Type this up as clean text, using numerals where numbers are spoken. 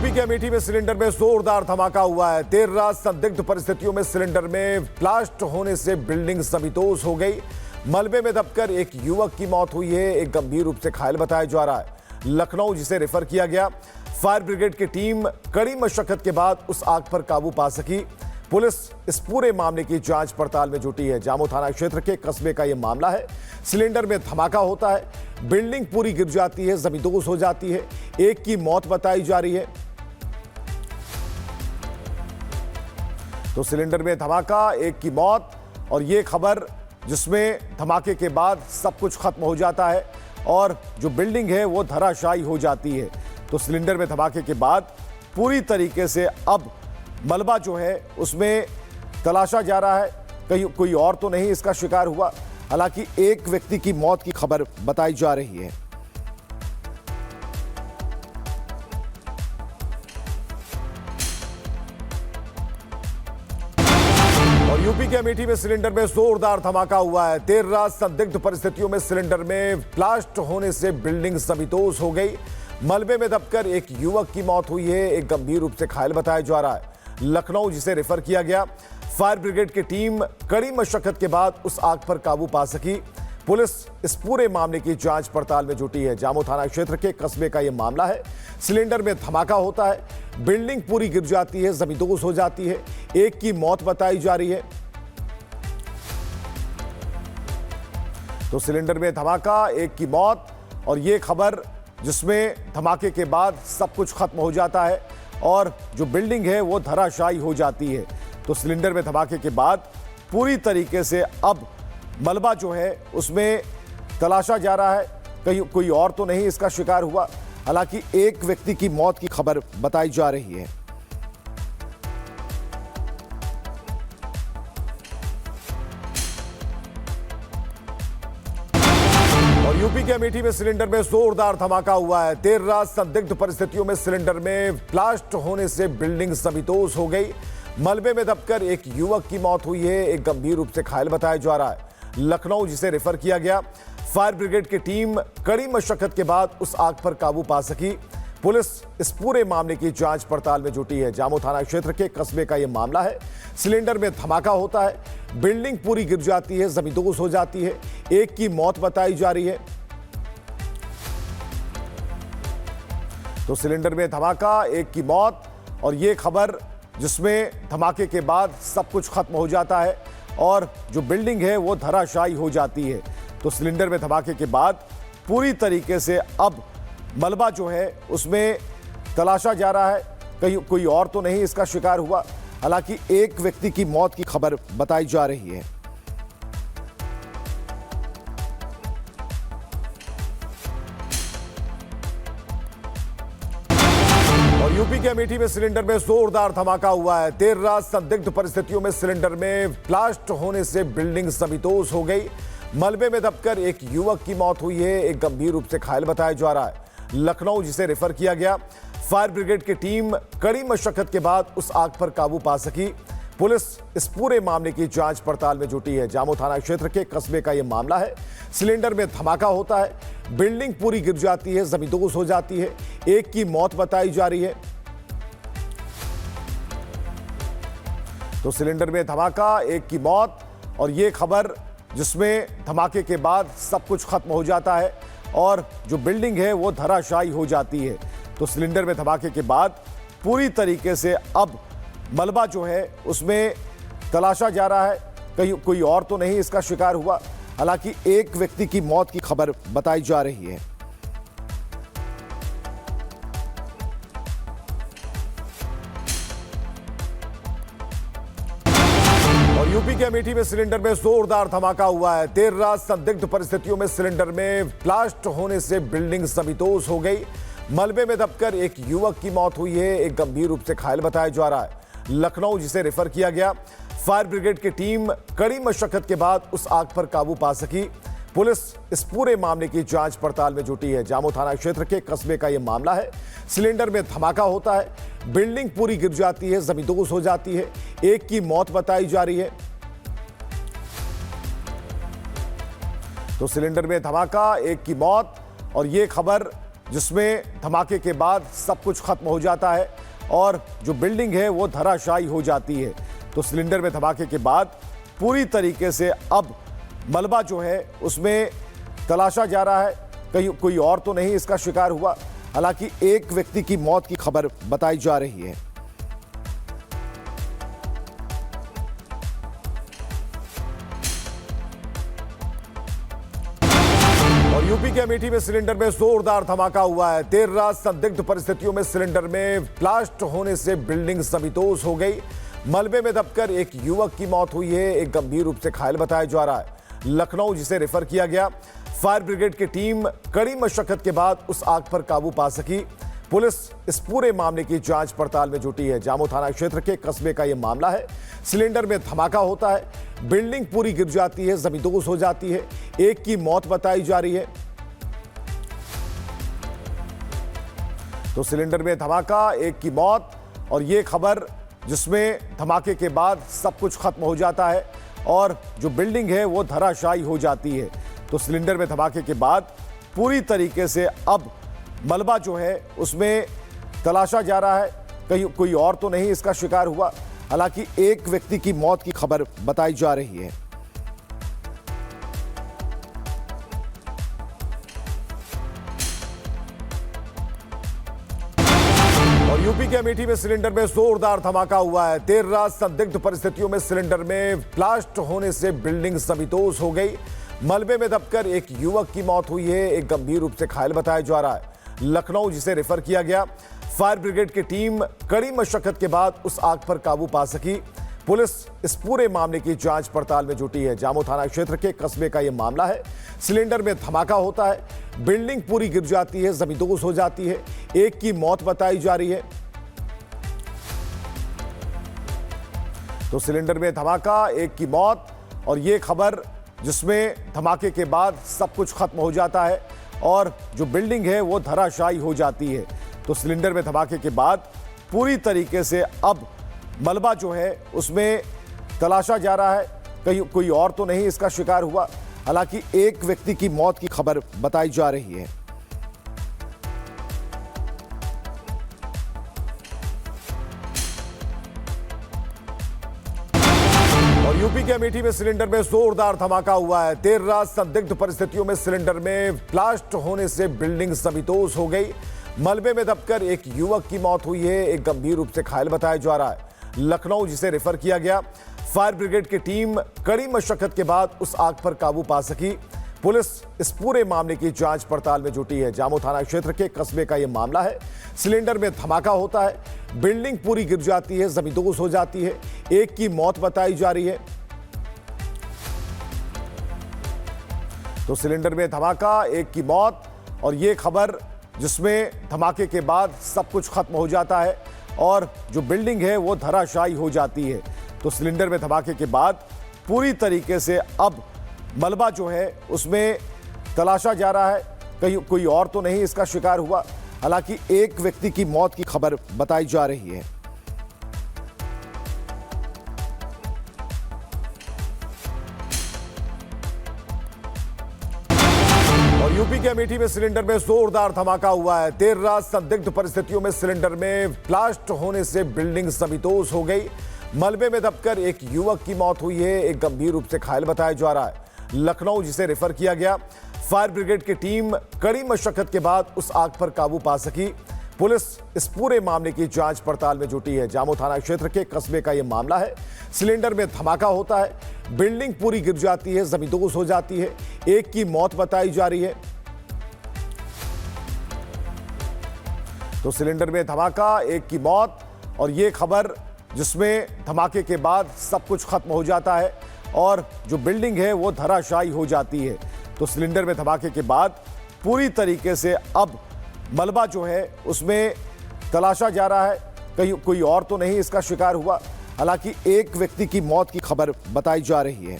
UP के अमेठी में cylinder में जोरदार धमाका हुआ है। देर रात संदिग्ध परिस्थितियों में सिलेंडर में ब्लास्ट होने से बिल्डिंग समीतोष हो गई। मलबे में दबकर एक युवक की मौत हुई है, एक गंभीर रूप से घायल बताया जा रहा है। लखनऊ जिसे रेफर किया गया। फायर ब्रिगेड की टीम कड़ी मशक्कत के बाद उस आग पर काबू पा सकी। पुलिस इस पूरे मामले की जांच पड़ताल में जुटी है। जामो थाना क्षेत्र के कस्बे का यह मामला है। सिलेंडर में धमाका होता है, बिल्डिंग पूरी गिर जाती है, जमींदोज हो जाती है। एक की मौत बताई जा रही है। तो सिलेंडर में धमाका, एक की मौत, और ये खबर जिसमें धमाके के बाद सब कुछ खत्म हो जाता है और जो बिल्डिंग है वो धराशायी हो जाती है। तो सिलेंडर में धमाके के बाद पूरी तरीके से अब मलबा जो है उसमें तलाशा जा रहा है, कहीं कोई और तो नहीं इसका शिकार हुआ। हालांकि एक व्यक्ति की मौत की खबर बताई जा रही है। और यूपी के अमेठी में सिलेंडर में जोरदार धमाका हुआ है। देर रात संदिग्ध परिस्थितियों में सिलेंडर में ब्लास्ट होने से बिल्डिंग समीतोष हो गई। मलबे में दबकर एक युवक की मौत हुई है, एक गंभीर रूप से घायल बताया जा रहा है। लखनऊ जिसे रेफर किया गया। फायर ब्रिगेड की टीम कड़ी मशक्कत के बाद उस आग पर काबू पा सकी। पुलिस इस पूरे मामले की जांच पड़ताल में जुटी है। जामो थाना क्षेत्र के कस्बे का यह मामला है। सिलेंडर में धमाका होता है, बिल्डिंग पूरी गिर जाती है, जमींदोज हो जाती है। एक की मौत बताई जा रही है। तो सिलेंडर में धमाका, एक की मौत, और ये खबर जिसमें धमाके के बाद सब कुछ खत्म हो जाता है और जो बिल्डिंग है वो धराशायी हो जाती है। तो सिलेंडर में धमाके के बाद पूरी तरीके से अब मलबा जो है उसमें तलाशा जा रहा है, कहीं कोई और तो नहीं इसका शिकार हुआ। हालांकि एक व्यक्ति की मौत की खबर बताई जा रही है। और यूपी के अमेठी में सिलेंडर में जोरदार धमाका हुआ है। देर रात संदिग्ध परिस्थितियों में सिलेंडर में ब्लास्ट होने से बिल्डिंग समीतोष हो गई। मलबे में दबकर एक युवक की मौत हुई है, एक गंभीर रूप से घायल बताया जा रहा है। लखनऊ जिसे रेफर किया गया। फायर ब्रिगेड की टीम कड़ी मशक्कत के बाद उस आग पर काबू पा सकी। पुलिस इस पूरे मामले की जांच पड़ताल में जुटी है। जामो थाना क्षेत्र के कस्बे का यह मामला है। सिलेंडर में धमाका होता है, बिल्डिंग पूरी गिर जाती है, जमींदोज हो जाती है। एक की मौत बताई जा रही है। तो सिलेंडर में धमाका, एक की मौत, और ये खबर जिसमें धमाके के बाद सब कुछ खत्म हो जाता है और जो बिल्डिंग है वो धराशायी हो जाती है। तो सिलेंडर में धमाके के बाद पूरी तरीके से अब मलबा जो है उसमें तलाशा जा रहा है, कहीं कोई और तो नहीं इसका शिकार हुआ। हालांकि एक व्यक्ति की मौत की खबर बताई जा रही है। और यूपी के अमेठी में सिलेंडर में जोरदार धमाका हुआ है। देर रात संदिग्ध परिस्थितियों में सिलेंडर में ब्लास्ट होने से बिल्डिंग समीतोष हो गई। मलबे में दबकर एक युवक की मौत हुई है, एक गंभीर रूप से घायल बताया जा रहा है। लखनऊ जिसे रेफर किया गया। फायर ब्रिगेड की टीम कड़ी मशक्कत के बाद उस आग पर काबू पा सकी। पुलिस इस पूरे मामले की जांच पड़ताल में जुटी है। जामो थाना क्षेत्र के कस्बे का यह मामला है। सिलेंडर में धमाका होता है, बिल्डिंग पूरी गिर जाती है, जमींदोज हो जाती है। एक की मौत बताई जा रही है। तो सिलेंडर में धमाका, एक की मौत, और ये खबर जिसमें धमाके के बाद सब कुछ खत्म हो जाता है और जो बिल्डिंग है वो धराशायी हो जाती है। तो सिलेंडर में धमाके के बाद पूरी तरीके से अब मलबा जो है उसमें तलाशा जा रहा है, कहीं कोई और तो नहीं इसका शिकार हुआ। हालांकि एक व्यक्ति की मौत की खबर बताई जा रही है। और यूपी के अमेठी में सिलेंडर में जोरदार धमाका हुआ है। देर रात संदिग्ध परिस्थितियों में सिलेंडर में ब्लास्ट होने से बिल्डिंग समीतोष हो गई। मलबे में दबकर एक युवक की मौत हुई है, एक गंभीर रूप से घायल बताया जा रहा है। लखनऊ जिसे रेफर किया गया। फायर ब्रिगेड की टीम कड़ी मशक्कत के बाद उस आग पर काबू पा सकी। पुलिस इस पूरे मामले की जांच पड़ताल में जुटी है। जामो थाना क्षेत्र के कस्बे का यह मामला है। सिलेंडर में धमाका होता है, बिल्डिंग पूरी गिर जाती है, जमींदोज हो जाती है। एक की मौत बताई जा रही है। तो सिलेंडर में धमाका, एक की मौत, और ये खबर जिसमें धमाके के बाद सब कुछ खत्म हो जाता है और जो बिल्डिंग है वो धराशायी हो जाती है। तो सिलेंडर में धमाके के बाद पूरी तरीके से अब मलबा जो है उसमें तलाशा जा रहा है, कहीं कोई और तो नहीं इसका शिकार हुआ। हालांकि एक व्यक्ति की मौत की खबर बताई जा रही है। और यूपी के अमेठी में सिलेंडर में जोरदार धमाका हुआ है। देर रात संदिग्ध परिस्थितियों में सिलेंडर में ब्लास्ट होने से बिल्डिंग समीतोष हो गई। मलबे में दबकर एक युवक की मौत हुई है, एक गंभीर रूप से घायल बताया जा रहा है। लखनऊ जिसे रेफर किया गया। फायर ब्रिगेड की टीम कड़ी मशक्कत के बाद उस आग पर काबू पा सकी। पुलिस इस पूरे मामले की जांच पड़ताल में जुटी है। जामो थाना क्षेत्र के कस्बे का यह मामला है। सिलेंडर में धमाका होता है, बिल्डिंग पूरी गिर जाती है, जमींदोज हो जाती है। एक की मौत बताई जा रही है। तो सिलेंडर में धमाका, एक की मौत, और ये खबर जिसमें धमाके के बाद सब कुछ खत्म हो जाता है और जो बिल्डिंग है वो धराशायी हो जाती है। तो सिलेंडर में धमाके के बाद पूरी तरीके से अब मलबा जो है उसमें तलाशा जा रहा है, कहीं कोई और तो नहीं इसका शिकार हुआ। हालांकि एक व्यक्ति की मौत की खबर बताई जा रही है। और यूपी के अमेठी में सिलेंडर में जोरदार धमाका हुआ है। देर रात संदिग्ध परिस्थितियों में सिलेंडर में ब्लास्ट होने से बिल्डिंग समीतोष हो गई। मलबे में दबकर एक युवक की मौत हुई है, एक गंभीर रूप से घायल बताया जा रहा है। लखनऊ जिसे रेफर किया गया। फायर ब्रिगेड की टीम कड़ी मशक्कत के बाद उस आग पर काबू पा सकी। पुलिस इस पूरे मामले की जांच पड़ताल में जुटी है। जामो थाना क्षेत्र के कस्बे का यह मामला है। सिलेंडर में धमाका होता है, बिल्डिंग पूरी गिर जाती है, जमींदोज हो जाती है। एक की मौत बताई जा रही है। तो सिलेंडर में धमाका, एक की मौत, और ये खबर जिसमें धमाके के बाद सब कुछ खत्म हो जाता है और जो बिल्डिंग है वो धराशायी हो जाती है। तो सिलेंडर में धमाके के बाद पूरी तरीके से अब मलबा जो है उसमें तलाशा जा रहा है, कहीं कोई और तो नहीं इसका शिकार हुआ। हालांकि एक व्यक्ति की मौत की खबर बताई जा रही है। और यूपी के अमेठी में सिलेंडर में जोरदार धमाका हुआ है। देर रात संदिग्ध परिस्थितियों में सिलेंडर में ब्लास्ट होने से बिल्डिंग समीतोष हो गई। मलबे में दबकर एक युवक की मौत हुई है, एक गंभीर रूप से घायल बताया जा रहा है। लखनऊ जिसे रेफर किया गया। फायर ब्रिगेड की टीम कड़ी मशक्कत के बाद उस आग पर काबू पा सकी। पुलिस इस पूरे मामले की जांच पड़ताल में जुटी है। जामो थाना क्षेत्र के कस्बे का यह मामला है। सिलेंडर में धमाका होता है, बिल्डिंग पूरी गिर जाती है, जमींदोज हो जाती है। एक की मौत बताई जा रही है। तो सिलेंडर में धमाका, एक की मौत, और ये खबर जिसमें धमाके के बाद सब कुछ खत्म हो जाता है और जो बिल्डिंग है वो धराशायी हो जाती है। तो सिलेंडर में धमाके के बाद पूरी तरीके से अब मलबा जो है उसमें तलाशा जा रहा है, कहीं कोई और तो नहीं इसका शिकार हुआ। हालांकि एक व्यक्ति की मौत की खबर बताई जा रही है। और यूपी के अमेठी में सिलेंडर में जोरदार धमाका हुआ है। देर रात संदिग्ध परिस्थितियों में सिलेंडर में ब्लास्ट होने से बिल्डिंग समीतोष हो गई। मलबे में दबकर एक युवक की मौत हुई है, एक गंभीर रूप से घायल बताया जा रहा है। लखनऊ जिसे रेफर किया गया। फायर ब्रिगेड की टीम कड़ी मशक्कत के बाद उस आग पर काबू पा सकी। पुलिस इस पूरे मामले की जांच पड़ताल में जुटी है। जामो थाना क्षेत्र के कस्बे का यह मामला है। सिलेंडर में धमाका होता है, बिल्डिंग पूरी गिर जाती है, जमींदोज हो जाती है। एक की मौत बताई जा रही है। तो सिलेंडर में धमाका, एक की मौत, और ये खबर जिसमें धमाके के बाद सब कुछ खत्म हो जाता है और जो बिल्डिंग है वो धराशायी हो जाती है। तो सिलेंडर में धमाके के बाद पूरी तरीके से अब मलबा जो है उसमें तलाशा जा रहा है, कहीं कोई और तो नहीं इसका शिकार हुआ। हालांकि एक व्यक्ति की मौत की खबर बताई जा रही है।